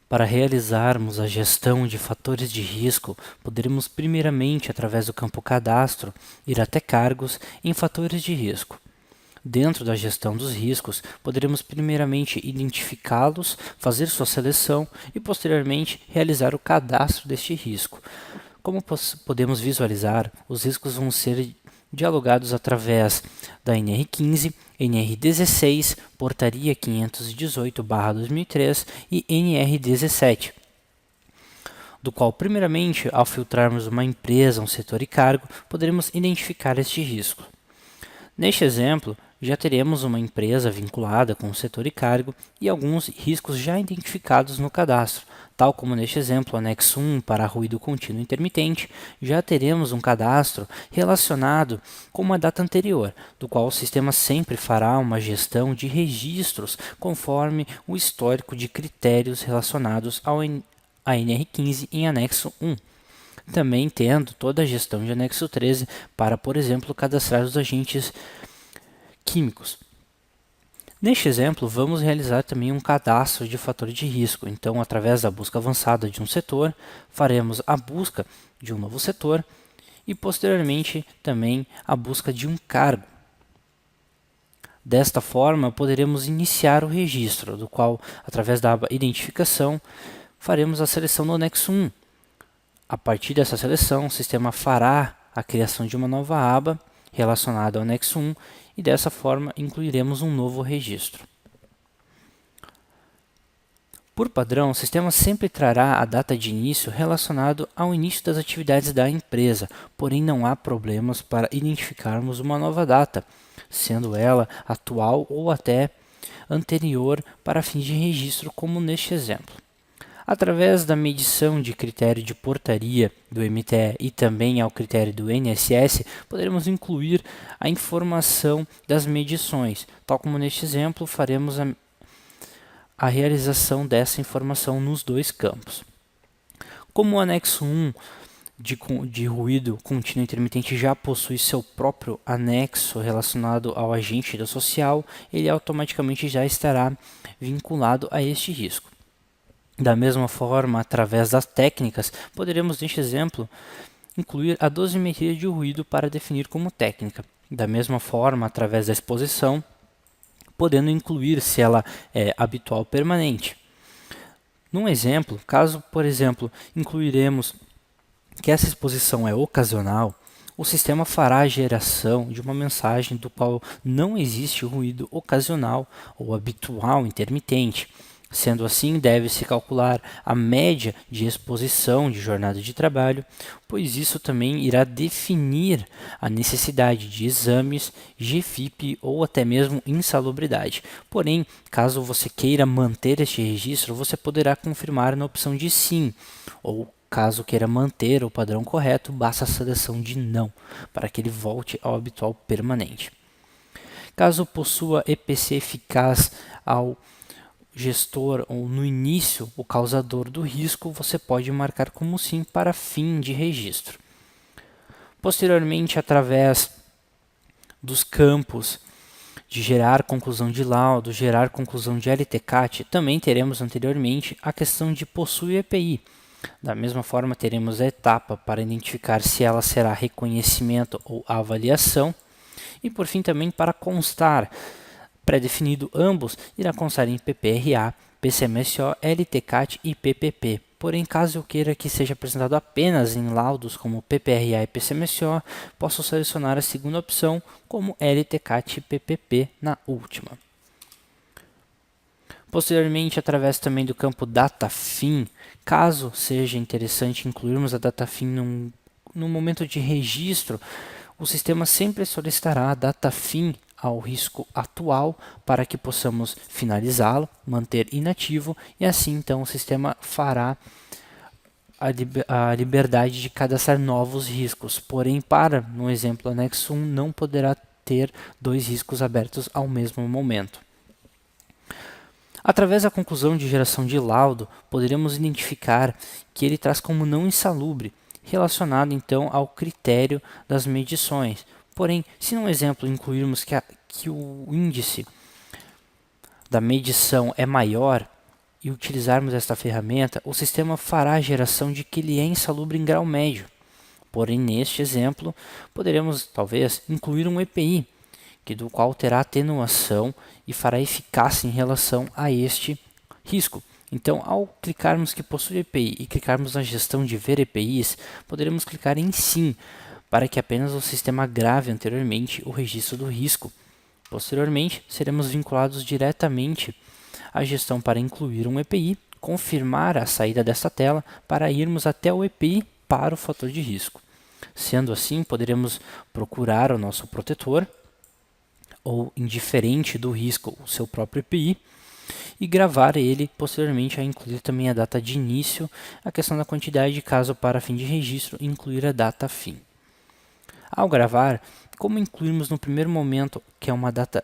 Para realizarmos a gestão de fatores de risco, poderemos primeiramente, através do campo Cadastro, ir até Cargos em Fatores de Risco. Dentro da gestão dos riscos, poderemos primeiramente identificá-los, fazer sua seleção e, posteriormente, realizar o cadastro deste risco. Como podemos visualizar, os riscos vão ser dialogados através da NR15, NR16, Portaria 518/2003 e NR17, do qual, primeiramente, ao filtrarmos uma empresa, um setor e cargo, poderemos identificar este risco. Neste exemplo, já teremos uma empresa vinculada com o setor e cargo e alguns riscos já identificados no cadastro, tal como neste exemplo, anexo 1 para ruído contínuo intermitente, já teremos um cadastro relacionado com uma data anterior, do qual o sistema sempre fará uma gestão de registros conforme o histórico de critérios relacionados à NR15 em anexo 1. Também tendo toda a gestão de anexo 13 para, por exemplo, cadastrar os agentes químicos. Neste exemplo, vamos realizar também um cadastro de fator de risco. Então, através da busca avançada de um setor, faremos a busca de um novo setor e, posteriormente, também a busca de um cargo. Desta forma, poderemos iniciar o registro, do qual, através da aba Identificação, faremos a seleção do anexo 1. A partir dessa seleção, o sistema fará a criação de uma nova aba relacionada ao anexo 1 e dessa forma incluiremos um novo registro. Por padrão, o sistema sempre trará a data de início relacionado ao início das atividades da empresa, porém não há problemas para identificarmos uma nova data, sendo ela atual ou até anterior para fins de registro, como neste exemplo. Através da medição de critério de portaria do MTE e também ao critério do NSS, poderemos incluir a informação das medições. Tal como neste exemplo, faremos a realização dessa informação nos dois campos. Como o anexo 1 de ruído contínuo intermitente já possui seu próprio anexo relacionado ao agente da social, ele automaticamente já estará vinculado a este risco. Da mesma forma, através das técnicas, poderemos, neste exemplo, incluir a dosimetria de ruído para definir como técnica. Da mesma forma, através da exposição, podendo incluir se ela é habitual ou permanente. Num exemplo, caso, por exemplo, incluiremos que essa exposição é ocasional, o sistema fará a geração de uma mensagem do qual não existe ruído ocasional ou habitual intermitente. Sendo assim, deve-se calcular a média de exposição de jornada de trabalho, pois isso também irá definir a necessidade de exames, GFIP ou até mesmo insalubridade. Porém, caso você queira manter este registro, você poderá confirmar na opção de sim, ou caso queira manter o padrão correto, basta a seleção de não, para que ele volte ao habitual permanente. Caso possua EPC eficaz ao gestor ou no início o causador do risco, você pode marcar como sim para fim de registro. Posteriormente, através dos campos de gerar conclusão de laudo, gerar conclusão de LTCAT, também teremos anteriormente a questão de possui EPI. Da mesma forma, teremos a etapa para identificar se ela será reconhecimento ou avaliação. E por fim também para constar, pré-definido ambos, irá constar em PPRA, PCMSO, LTCAT e PPP. Porém, caso eu queira que seja apresentado apenas em laudos como PPRA e PCMSO, posso selecionar a segunda opção como LTCAT e PPP na última. Posteriormente, através também do campo DataFim, caso seja interessante incluirmos a DataFim no momento de registro, o sistema sempre solicitará a DataFim ao risco atual para que possamos finalizá-lo, manter inativo e assim então o sistema fará a liberdade de cadastrar novos riscos. Porém, no exemplo anexo 1, não poderá ter dois riscos abertos ao mesmo momento. Através da conclusão de geração de laudo, poderemos identificar que ele traz como não insalubre, relacionado então ao critério das medições. Porém, se no exemplo incluirmos que o índice da medição é maior, e utilizarmos esta ferramenta, o sistema fará a geração de que ele é insalubre em grau médio. Porém, neste exemplo, poderemos talvez incluir um EPI, do qual terá atenuação e fará eficácia em relação a este risco. Então, ao clicarmos que possui EPI e clicarmos na gestão de ver EPIs, poderemos clicar em sim, para que apenas o sistema grave anteriormente o registro do risco. Posteriormente, seremos vinculados diretamente à gestão para incluir um EPI, confirmar a saída desta tela para irmos até o EPI para o fator de risco. Sendo assim, poderemos procurar o nosso protetor, ou indiferente do risco, o seu próprio EPI, e gravar ele posteriormente a incluir também a data de início, a questão da quantidade, caso para fim de registro, incluir a data fim. Ao gravar, como incluirmos no primeiro momento, que é uma data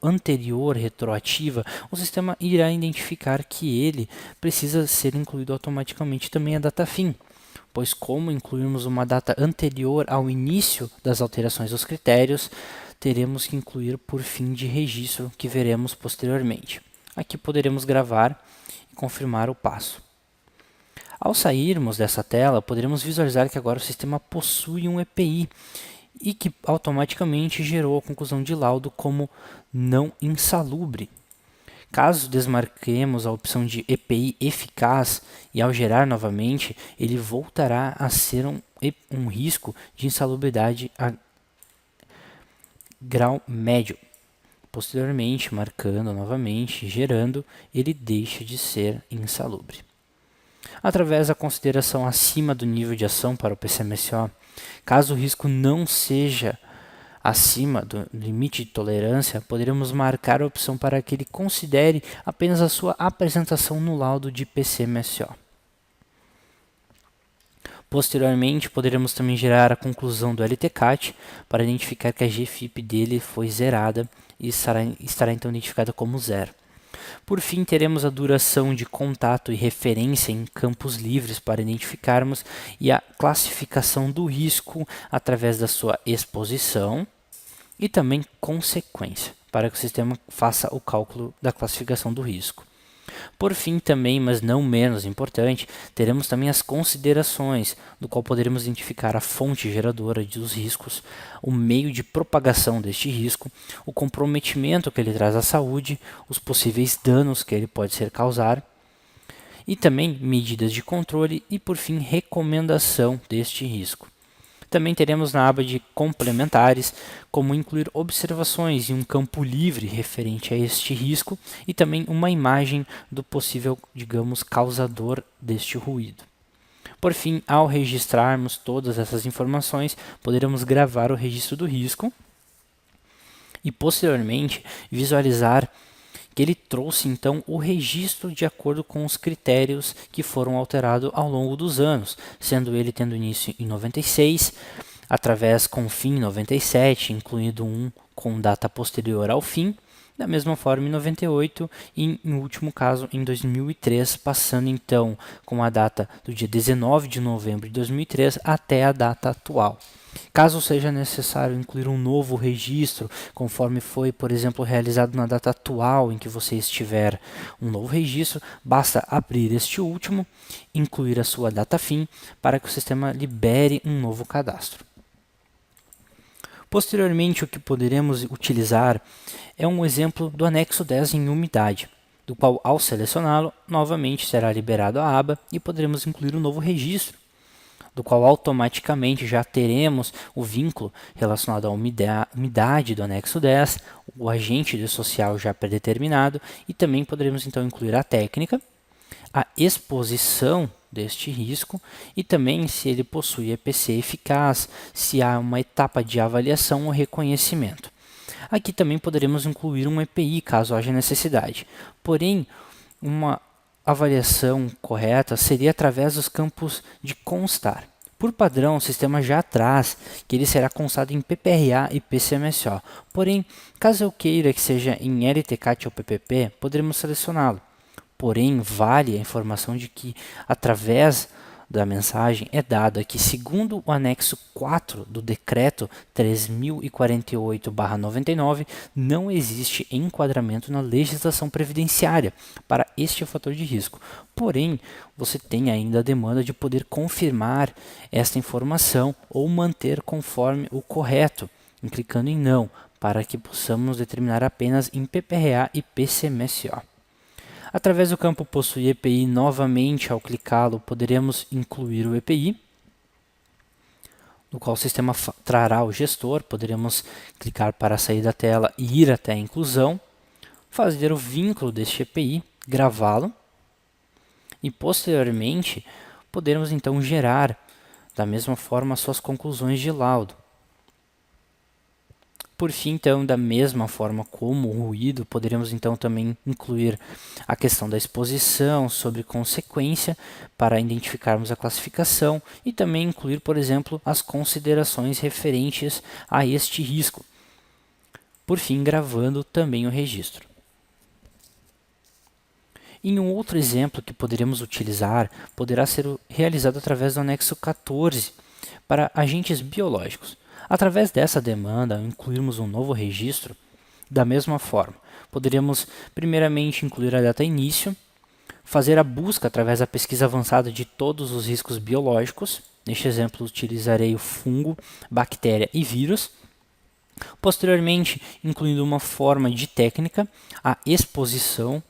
anterior retroativa, o sistema irá identificar que ele precisa ser incluído automaticamente também a data fim, pois como incluirmos uma data anterior ao início das alterações dos critérios, teremos que incluir por fim de registro, que veremos posteriormente. Aqui poderemos gravar e confirmar o passo. Ao sairmos dessa tela, poderemos visualizar que agora o sistema possui um EPI e que automaticamente gerou a conclusão de laudo como não insalubre. Caso desmarquemos a opção de EPI eficaz e ao gerar novamente, ele voltará a ser um risco de insalubridade a grau médio. Posteriormente, marcando novamente, gerando, ele deixa de ser insalubre. Através da consideração acima do nível de ação para o PCMSO, caso o risco não seja acima do limite de tolerância, poderemos marcar a opção para que ele considere apenas a sua apresentação no laudo de PCMSO. Posteriormente, poderemos também gerar a conclusão do LTCAT para identificar que a GFIP dele foi zerada e estará então identificada como zero. Por fim, teremos a duração de contato e referência em campos livres para identificarmos e a classificação do risco através da sua exposição e também consequência, para que o sistema faça o cálculo da classificação do risco. Por fim, também, mas não menos importante, teremos também as considerações, do qual poderemos identificar a fonte geradora dos riscos, o meio de propagação deste risco, o comprometimento que ele traz à saúde, os possíveis danos que ele pode ser causar, e também medidas de controle e, por fim, recomendação deste risco. Também teremos na aba de complementares como incluir observações em um campo livre referente a este risco e também uma imagem do possível, digamos, causador deste ruído. Por fim, ao registrarmos todas essas informações, poderemos gravar o registro do risco e posteriormente visualizar que ele trouxe então o registro de acordo com os critérios que foram alterados ao longo dos anos, sendo ele tendo início em 96, através com fim em 97, incluindo um com data posterior ao fim, da mesma forma em 98 e, em último caso, em 2003, passando então com a data do dia 19 de novembro de 2003 até a data atual. Caso seja necessário incluir um novo registro, conforme foi, por exemplo, realizado na data atual em que você estiver um novo registro, basta abrir este último, incluir a sua data fim, para que o sistema libere um novo cadastro. Posteriormente, o que poderemos utilizar é um exemplo do anexo 10 em umidade, do qual, ao selecioná-lo, novamente será liberado a aba e poderemos incluir um novo registro, do qual automaticamente já teremos o vínculo relacionado à umidade do anexo 10, o agente social já predeterminado e também poderemos então incluir a técnica, a exposição deste risco e também se ele possui EPC eficaz, se há uma etapa de avaliação ou reconhecimento. Aqui também poderemos incluir um EPI caso haja necessidade, porém uma avaliação correta seria através dos campos de constar. Por padrão, o sistema já traz que ele será constado em PPRA e PCMSO. Porém, caso eu queira que seja em LTCAT ou PPP, poderemos selecioná-lo. Porém, vale a informação de que, através da mensagem é dada que, segundo o anexo 4 do Decreto 3048/99, não existe enquadramento na legislação previdenciária para este fator de risco. Porém, você tem ainda a demanda de poder confirmar esta informação ou manter conforme o correto, clicando em não, para que possamos determinar apenas em PPRA e PCMSO. Através do campo possui EPI, novamente ao clicá-lo poderemos incluir o EPI, no qual o sistema trará o gestor, poderemos clicar para sair da tela e ir até a inclusão, fazer o vínculo deste EPI, gravá-lo e posteriormente poderemos então gerar da mesma forma suas conclusões de laudo. Por fim, então, da mesma forma como o ruído, poderemos então também incluir a questão da exposição sobre consequência para identificarmos a classificação e também incluir, por exemplo, as considerações referentes a este risco. Por fim, gravando também o registro. Em um outro exemplo que poderemos utilizar, poderá ser realizado através do anexo 14 para agentes biológicos. Através dessa demanda, ao incluirmos um novo registro, da mesma forma, poderíamos primeiramente incluir a data início, fazer a busca através da pesquisa avançada de todos os riscos biológicos. Neste exemplo, utilizarei o fungo, bactéria e vírus. Posteriormente, incluindo uma forma de técnica, a exposição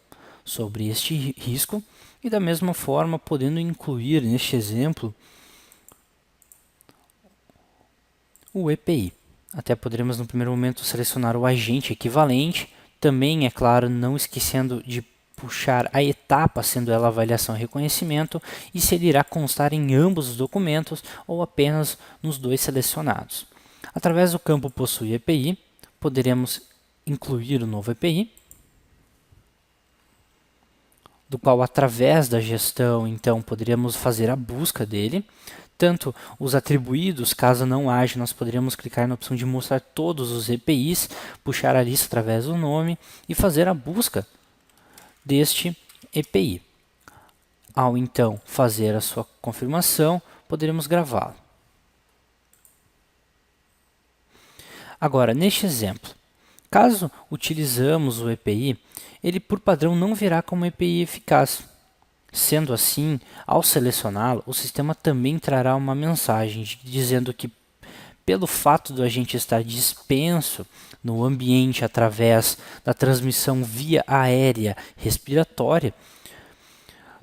sobre este risco, e da mesma forma, podendo incluir neste exemplo o EPI. Até poderemos no primeiro momento selecionar o agente equivalente, também, é claro, não esquecendo de puxar a etapa, sendo ela avaliação e reconhecimento, e se ele irá constar em ambos os documentos ou apenas nos dois selecionados. Através do campo possui EPI, poderemos incluir o novo EPI, do qual através da gestão, então, poderíamos fazer a busca dele. Tanto os atribuídos, caso não haja, nós poderíamos clicar na opção de mostrar todos os EPIs, puxar a lista através do nome e fazer a busca deste EPI. Ao então fazer a sua confirmação, poderemos gravá-lo. Agora, neste exemplo, caso utilizamos o EPI, ele por padrão não virá como EPI eficaz. Sendo assim, ao selecioná-lo, o sistema também trará uma mensagem dizendo que, pelo fato do agente estar dispenso no ambiente através da transmissão via aérea respiratória,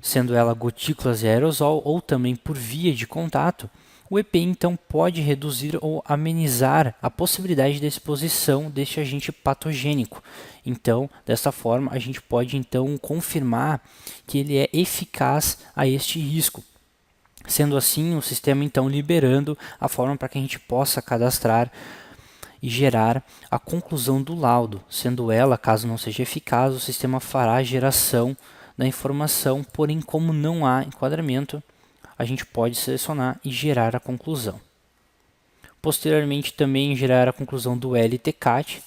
sendo ela gotículas e aerosol, ou também por via de contato, o EPI então pode reduzir ou amenizar a possibilidade de exposição deste agente patogênico. Então, dessa forma, a gente pode então confirmar que ele é eficaz a este risco. Sendo assim, o sistema então liberando a forma para que a gente possa cadastrar e gerar a conclusão do laudo. Sendo ela, caso não seja eficaz, o sistema fará a geração da informação, porém, como não há enquadramento, a gente pode selecionar e gerar a conclusão. Posteriormente, também gerar a conclusão do LTCAT.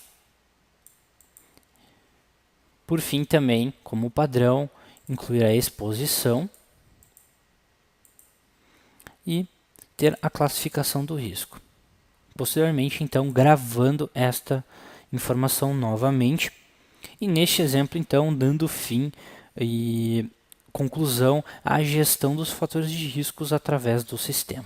Por fim, também, como padrão, incluir a exposição e ter a classificação do risco. Posteriormente, então, gravando esta informação novamente. E neste exemplo, então, dando fim e conclusão à gestão dos fatores de riscos através do sistema.